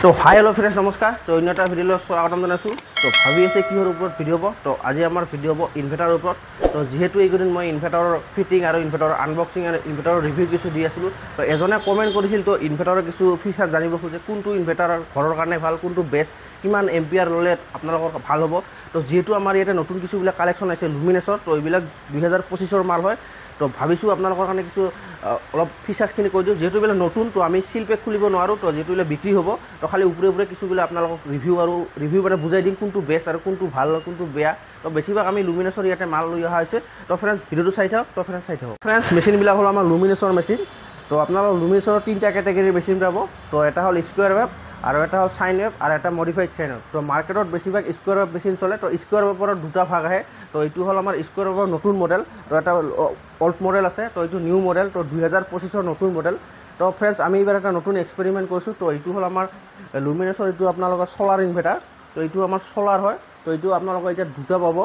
তো hi hello' friends নমস্কাৰ। তো অন্য এটা ভিডিঅ'লৈ স্বাগতম জনাইছোঁ। তো ভাবি আছে কিহৰ ওপৰত ভিডিঅ' হ'ব। তো আজি আমাৰ ভিডিঅ' হ'ব ইনভাৰ্টাৰৰ ওপৰত। তো যিহেতু এইকেইদিন মই ইনভাৰ্টাৰৰ ফিটিং আৰু ইনভাৰ্টাৰৰ আনবক্সিং আৰু ইনভাৰ্টাৰৰ ৰিভিউ কিছু দি আছিলোঁ। তো এজনে কমেণ্ট কৰিছিল তো ইনভাৰ্টাৰৰ কিছু ফিচাৰ জানিব খোজে, কোনটো ইনভাৰ্টাৰ ঘৰৰ কাৰণে ভাল, কোনটো বেষ্ট, কিমান এম্পিয়াৰ ল'লে আপোনালোকৰ ভাল হ'ব। তো যিহেতু আমাৰ ইয়াতে নতুন কিছুবিলাক কালেকশ্যন আহিছে লুমিনাছৰ, তো এইবিলাক 2025ৰ মাল হয়। তো ভাবিছোঁ আপোনালোকৰ কাৰণে কিছু অলপ ফিচাৰ্ছখিনি কৈ দিওঁ। যিহেতু এইবিলাক নতুন, তো আমি চিল পেক খুলিব নোৱাৰোঁ। তো যিহেতু এইবিলাক বিক্ৰী হ'ব, তো খালি ওপৰে কিছুবিলাক আপোনালোকক ৰিভিউ মানে বুজাই দিম কোনটো বেষ্ট আৰু কোনটো ভাল কোনটো বেয়া। তো বেছিভাগ আমি লুমিনাছৰ ইয়াতে মাল লৈ অহা হৈছে। তো ফ্ৰেণ্ডছ ভিডিঅ'টো চাই থাকক। তো ফ্ৰেণ্ডছ চাই থাকক। ফ্ৰেণ্ডছ মেচিনবিলাক হ'ল আমাৰ লুমিনাছৰ মেচিন। তো আপোনালোকৰ লুমিনাছৰ 3টা কেটেগৰীৰ মেচিন পাব। তো এটা হ'ল স্কুৱেৰ ৱেভ, আৰু এটা হ'ল চাইন ৱেভ, আৰু এটা মডিফাইড চাইন ৱেভ। তো মাৰ্কেটত বেছিভাগ স্কুৱেৰ ৱেভ মেচিন চলে। তো স্কুৱেৰ ৱেভৰ দুটা ভাগ আহে। তো এইটো হ'ল আমাৰ স্কুৱেৰ ৱেভৰ নতুন মডেল, তো এটা অল্ড মডেল আছে। তো এইটো নিউ মডেল, তো 2025ৰ নতুন মডেল। তো ফ্ৰেণ্ডছ আমি এইবাৰ এটা নতুন এক্সপেৰিমেণ্ট কৰিছোঁ। তো এইটো হ'ল আমাৰ লুমিনাছৰ এইটো আপোনালোকৰ চলাৰ ইনভাৰ্টাৰ। তো এইটো আমাৰ চলাৰ হয়। তো এইটো আপোনালোকৰ এতিয়া দুটা পাব।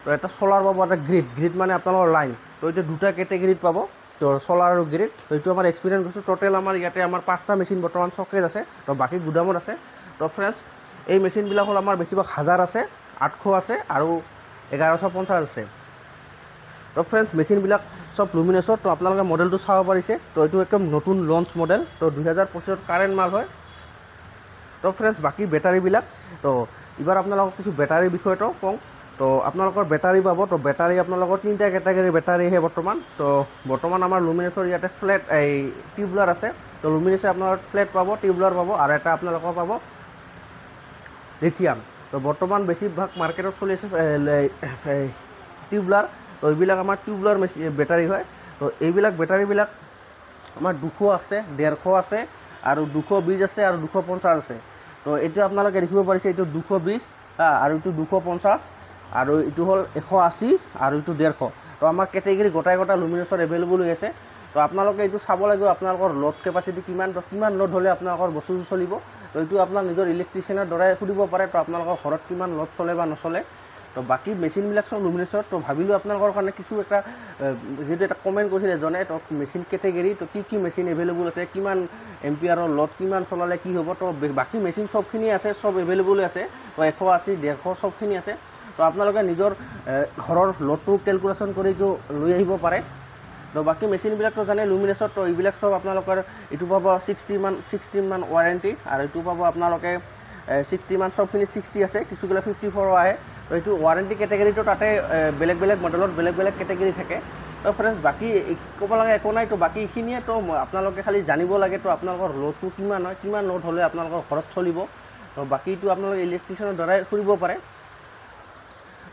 তো এটা চলাৰ পাব, এটা গ্ৰিড মানে আপোনালোকৰ লাইন। তো এইটো দুটা কেটেগৰীত পাব, তো চলাৰ আৰু গ্ৰিড। তো এইটো আমাৰ এক্সপেৰিয়েঞ্চ কৰিছোঁ। টোটেল আমাৰ ইয়াতে আমাৰ 5টা মেচিন বৰ্তমান চকেজ আছে। তো বাকী গুদামত আছে। তো ফ্ৰেণ্ডছ এই মেচিনবিলাক হ'ল আমাৰ বেছিভাগ 1000 আছে, 800 আছে আৰু 1150 আছে। তো ফ্ৰেণ্ডছ মেচিনবিলাক চব লুমিনাছৰ। তো আপোনালোকে মডেলটো চাব পাৰিছে। তো এইটো একদম নতুন লঞ্চ মডেল। তো 2025ৰ কাৰেণ্ট মাল হয়। তো ফ্ৰেণ্ডছ বাকী বেটাৰীবিলাক, তো এইবাৰ আপোনালোকক কিছু বেটাৰীৰ বিষয়টো কওঁ। তো আপোনালোকৰ বেটাৰী পাব। তো বেটাৰী আপোনালোকৰ 3টা কেটেগৰীৰ বেটাৰী আহে বৰ্তমান। তো বৰ্তমান আমাৰ লুমিনাছৰ ইয়াতে ফ্লেট টিউবলাৰ আছে। তো লুমিনাছে আপোনাৰ ফ্লেট পাব, টিউবলাৰ পাব, আৰু এটা আপোনালোকৰ পাব লিথিয়াম। তো বৰ্তমান বেছিভাগ মাৰ্কেটত চলি আছে টিউবলাৰ। তো এইবিলাক আমাৰ টিউবলাৰ বেটাৰী হয়। তো এইবিলাক বেটাৰীবিলাক আমাৰ 200 আছে, 150 আছে, আৰু 220 আছে, আৰু 250 আছে। তো এইটো আপোনালোকে দেখিব পাৰিছে, এইটো 220 আৰু এইটো 250, আৰু এইটো হ'ল 180, আৰু এইটো 150। তো আমাৰ কেটেগৰী গোটাই লুমিনাছৰ এভেইলেবল হৈ আছে। তো আপোনালোকে এইটো চাব লাগিব আপোনালোকৰ লোড কেপাচিটি কিমান লোড হ'লে আপোনালোকৰ বস্তুটো চলিব। তো এইটো আপোনাৰ নিজৰ ইলেক্ট্ৰিচিয়ানৰ দ্বাৰাই সুধিব পাৰে। তো আপোনালোকৰ ঘৰত কিমান লোড চলে বা নচলে। তো বাকী মেচিনবিলাক চব লুমিনাছৰ। তো ভাবিলোঁ আপোনালোকৰ কাৰণে কিছু এটা যিহেতু এটা কমেণ্ট কৰিছিলে এজনে, তো মেচিন কেটেগৰী, তো কি মেচিন এভেইলেবল আছে, কিমান এম্পিয়াৰৰ লোড কিমান চলালে কি হ'ব। তো বাকী মেচিন চবখিনি আছে, চব এভেইলেবল আছে। তো 180, 150 চবখিনি আছে। তো আপোনালোকে নিজৰ ঘৰৰ লোডটো কেলকুলেশ্যন কৰি এইটো লৈ আহিব পাৰে। তো বাকী মেচিনবিলাকতো জানে লুমিনাছৰ। তো এইবিলাক চব আপোনালোকৰ এইটো পাব 60 মান ৱাৰেণ্টি, আৰু এইটো পাব আপোনালোকে 60 মান, চবখিনি 60 আছে, কিছুবিলাক 54 আহে। তো এইটো ৱাৰেণ্টি কেটেগৰীটো তাতে বেলেগ মডেলত বেলেগ কেটেগৰী থাকে। তো ফ্ৰেণ্ডছ বাকী ক'ব লাগে একো নাই। তো বাকী এইখিনিয়ে। তো আপোনালোকে খালি জানিব লাগে তো আপোনালোকৰ লোডটো কিমান হয়, কিমান লোড হ'লে আপোনালোকৰ ঘৰত চলিব। তো বাকীটো আপোনালোকে ইলেক্ট্ৰিচিয়ানৰ দ্বাৰাই কৰিব পাৰে।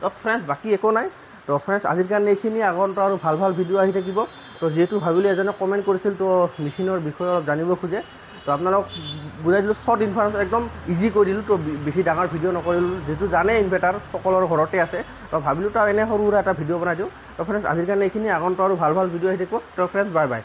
তো ফ্ৰেণ্ডছ বাকী একো নাই। তো ফ্ৰেণ্ডছ আজিৰ কাৰণে এইখিনি। আগন্তুক আৰু ভাল ভিডিঅ' আহি থাকিব। তো যিহেতু ভাবিলোঁ এজনে কমেণ্ট কৰিছিল, তো মেচিনৰ বিষয়ে অলপ জানিব খোজে। তো আপোনালোক বুজাই দিলোঁ, শ্বৰ্ট ইনফৰমেশ্যন একদম ইজি কৰি দিলোঁ। তো বেছি ডাঙৰ ভিডিঅ' নকৰিলোঁ, যিহেতু জানে ইনভাৰ্টাৰ সকলোৰে ঘৰতে আছে। তো ভাবিলোঁ তো এনে সৰু সুৰা এটা ভিডিঅ' বনাই দিওঁ। তো ফ্ৰেণ্ডছ আজিৰ কাৰণে এইখিনি। আগন্তুক আৰু ভাল ভিডিঅ' আহি থাকিব। তো ফ্ৰেণ্ডছ বাই বাই।